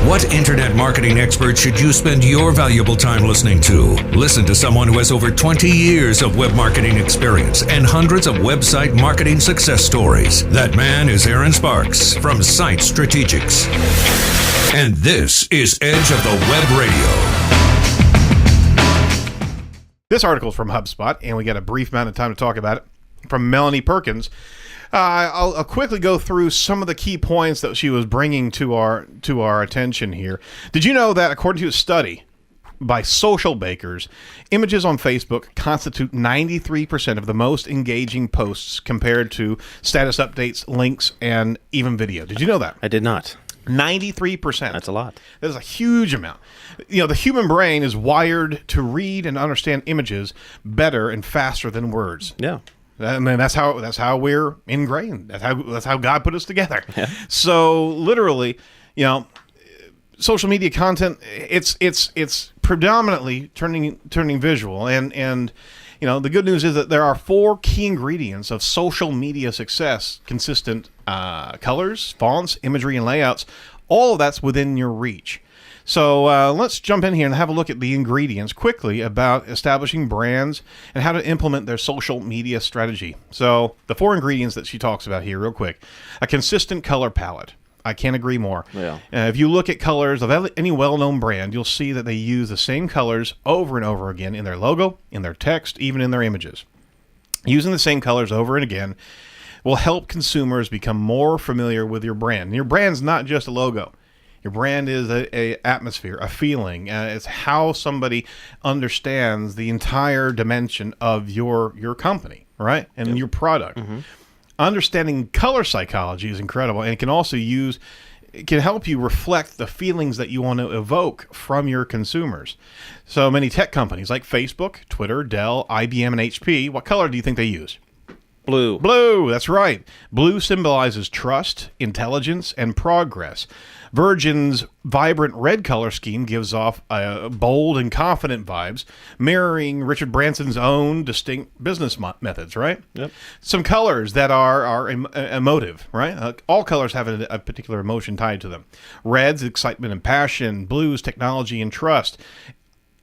What internet marketing expert should you spend your valuable time listening to? Listen to someone who has over 20 years of web marketing experience and hundreds of website marketing success stories. That man is Aaron Sparks from Site Strategics. And this is Edge of the Web Radio. This article is from HubSpot, and we got a brief amount of time to talk about it, from Melanie Perkins. I'll quickly go through some of the key points that she was bringing to our attention here. Did you know that according to a study by Social Bakers, images on Facebook constitute 93% of the most engaging posts compared to status updates, links, and even video? Did you know that? I did not. 93%. That's a lot. That is a huge amount. You know, the human brain is wired to read and understand images better and faster than words. Yeah. I mean, that's how we're ingrained. That's how God put us together. Yeah. So literally, you know, social media content, it's predominantly turning visual, and you know, the good news is that there are 4 key ingredients of social media success: consistent colors, fonts, imagery, and layouts. All of that's within your reach. So let's jump in here and have a look at the ingredients quickly about establishing brands and how to implement their social media strategy. So the 4 ingredients that she talks about here real quick: a consistent color palette. I can't agree more. Yeah. If you look at colors of any well-known brand, you'll see that they use the same colors over and over again in their logo, in their text, even in their images. Using the same colors over and again will help consumers become more familiar with your brand. And your brand's not just a logo. Your brand is a atmosphere, a feeling. It's how somebody understands the entire dimension of your company, right? And your product. Mm-hmm. Understanding color psychology is incredible, and it can help you reflect the feelings that you want to evoke from your consumers. So many tech companies like Facebook, Twitter, Dell, IBM, and HP, what color do you think they use? Blue. Blue, that's right. Blue symbolizes trust, intelligence, and progress. Virgin's vibrant red color scheme gives off bold and confident vibes, mirroring Richard Branson's own distinct business methods, right? Yep. Some colors that are emotive, right? All colors have a particular emotion tied to them. Red's excitement and passion. Blue's technology and trust.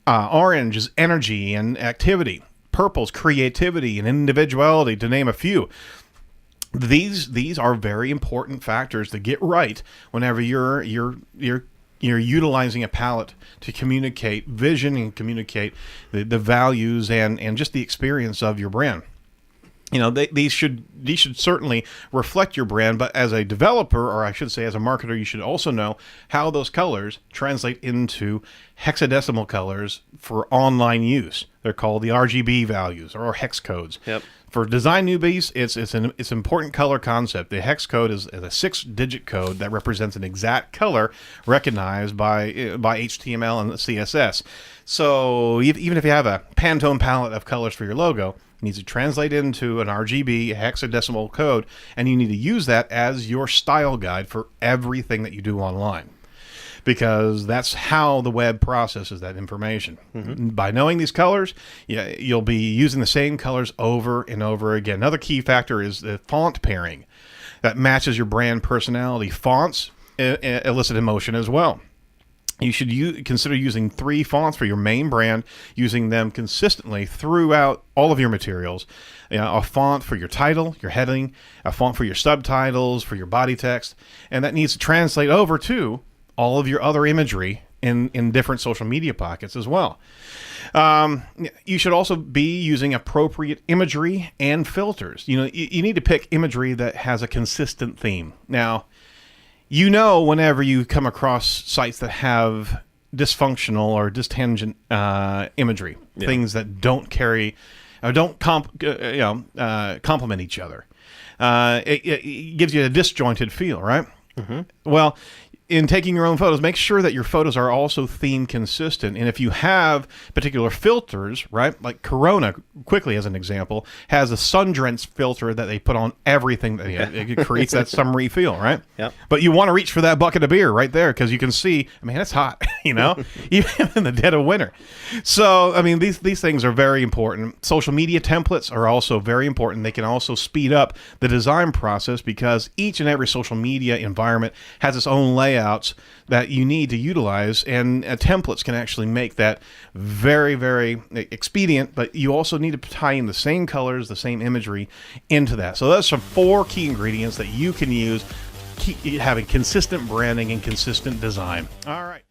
Orange is energy and activity. Purple's creativity and individuality, to name a few. These are very important factors to get right whenever you're utilizing a palette to communicate vision and communicate the values and just the experience of your brand. You know, these should certainly reflect your brand, but as a developer, or I should say as a marketer, you should also know how those colors translate into hexadecimal colors for online use. They're called the RGB values or hex codes. Yep. For design newbies, it's an important color concept. The hex code is a 6-digit code that represents an exact color recognized by HTML and CSS. So even if you have a Pantone palette of colors for your logo, it needs to translate into an RGB hexadecimal code, and you need to use that as your style guide for everything that you do online, because that's how the web processes that information. Mm-hmm. By knowing these colors, you'll be using the same colors over and over again. Another key factor is the font pairing that matches your brand personality. Fonts elicit emotion as well. You should consider using 3 fonts for your main brand, using them consistently throughout all of your materials. You know, a font for your title, your heading, a font for your subtitles, for your body text, and that needs to translate over to all of your other imagery in different social media pockets as well. You should also be using appropriate imagery and filters. You know, you need to pick imagery that has a consistent theme. Now, you know, whenever you come across sites that have dysfunctional or distangent imagery, things that don't carry or don't complement each other, it gives you a disjointed feel, right? Mm-hmm. Well, in taking your own photos, make sure that your photos are also theme consistent. And if you have particular filters, right, like Corona, quickly as an example, has a sun-drenched filter that they put on everything. It creates that summery feel, right? Yep. But you want to reach for that bucket of beer right there because you can see, I mean, it's hot, you know, even in the dead of winter. So, I mean, these things are very important. Social media templates are also very important. They can also speed up the design process because each and every social media environment has its own layout layouts that you need to utilize, and templates can actually make that very, very expedient, but you also need to tie in the same colors, the same imagery into that. So those are 4 key ingredients that you can use, having consistent branding and consistent design. All right.